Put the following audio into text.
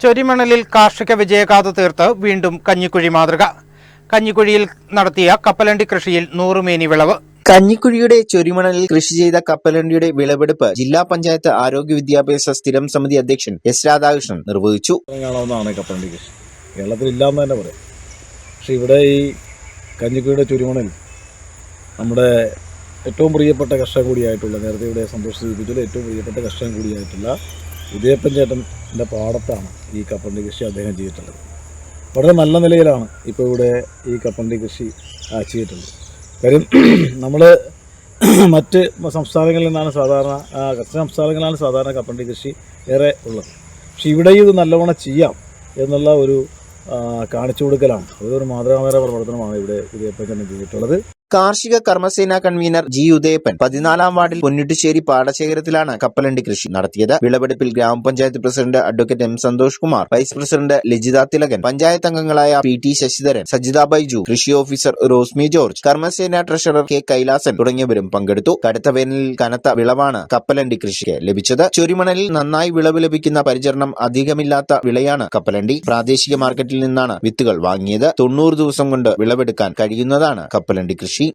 ചൊരിമണലിൽ കാർഷിക വിജയഗാഥ തീർത്ത് വീണ്ടും കഞ്ഞിക്കുഴി മാതൃക. കഞ്ഞിക്കുഴിയിൽ നടത്തിയ കപ്പലണ്ടി കൃഷിയിൽ 100 മേനി വിളവ്. കഞ്ഞിക്കുഴിയുടെ ചൊരിമണലിൽ കൃഷി ചെയ്ത കപ്പലണ്ടിയുടെ വിളവെടുപ്പ് ജില്ലാ പഞ്ചായത്ത് ആരോഗ്യ വിദ്യാഭ്യാസ സ്ഥിരം സമിതി അധ്യക്ഷൻ എസ് രാധാകൃഷ്ണൻ നിർവഹിച്ചു. കപ്പലണ്ടി കൃഷി കേരളത്തിൽ ഇല്ലാന്ന് തന്നെ പറയാം. പക്ഷെ ഇവിടെ ഈ കഞ്ഞിക്കുഴിയുടെ ചൊരിമണൽ നമ്മുടെ ഏറ്റവും പ്രിയപ്പെട്ട കർഷകൻ കൂടിയായിട്ടുള്ള, നേരത്തെ ഇവിടെ സന്തോഷിപ്പിച്ചതിൽ ഏറ്റവും പ്രിയപ്പെട്ട കർഷകൻ കൂടിയായിട്ടുള്ള ഉദയപ്പൻ ചേട്ടൻ്റെ പാടത്താണ് ഈ കപ്പലണ്ടി കൃഷി അദ്ദേഹം ചെയ്തിട്ടുള്ളത്. വളരെ നല്ല നിലയിലാണ് ഇപ്പോൾ ഇവിടെ ഈ കപ്പലണ്ടി കൃഷി ചെയ്തിട്ടുള്ളത്. കാര്യം നമ്മൾ മറ്റ് സംസ്ഥാനങ്ങളിൽ നിന്നാണ് സാധാരണ കപ്പലണ്ടി കൃഷി ഏറെ ഉള്ളത്. പക്ഷെ ഇവിടെയും ഇത് നല്ലവണ്ണം ചെയ്യാം എന്നുള്ള ഒരു കാണിച്ചു കൊടുക്കലാണ്, അതൊരു മാതൃകാപരമായ പ്രവർത്തനമാണ് ഇവിടെ ഉദയപ്പൻ ചേട്ടൻ ചെയ്തിട്ടുള്ളത്. കാർഷിക കർമ്മസേന കൺവീനർ ജി ഉദയപ്പൻ 14-ാം വാർഡിൽ പൊന്നിട്ടുശ്ശേരി പാടശേഖരത്തിലാണ് കപ്പലണ്ടി കൃഷി നടത്തിയത്. വിളവെടുപ്പിൽ ഗ്രാമപഞ്ചായത്ത് president advocate M Santhosh Kumar, vice president Lijitha Thilakan, panchayat അംഗങ്ങളായ പി ടി ശശിധരൻ, സജിത ബൈജു, കൃഷി ഓഫീസർ റോസ്മി ജോർജ്, കർമ്മസേന ട്രഷറർ കെ കൈലാസൻ തുടങ്ങിയവരും പങ്കെടുത്തു. കടുത്ത വേനലിൽ കനത്ത വിളവാണ് കപ്പലണ്ടി കൃഷിക്ക് ലഭിച്ചത്. ചൊരിമണലിൽ നന്നായി വിളവ് ലഭിക്കുന്ന, പരിചരണം അധികമില്ലാത്ത വിളയാണ് കപ്പലണ്ടി. പ്രാദേശിക മാർക്കറ്റിൽ നിന്നാണ് വിത്തുകൾ വാങ്ങിയത്. 90 ദിവസം കൊണ്ട് വിളവെടുക്കാൻ കഴിയുന്നതാണ് കപ്പലണ്ടി കൃഷി.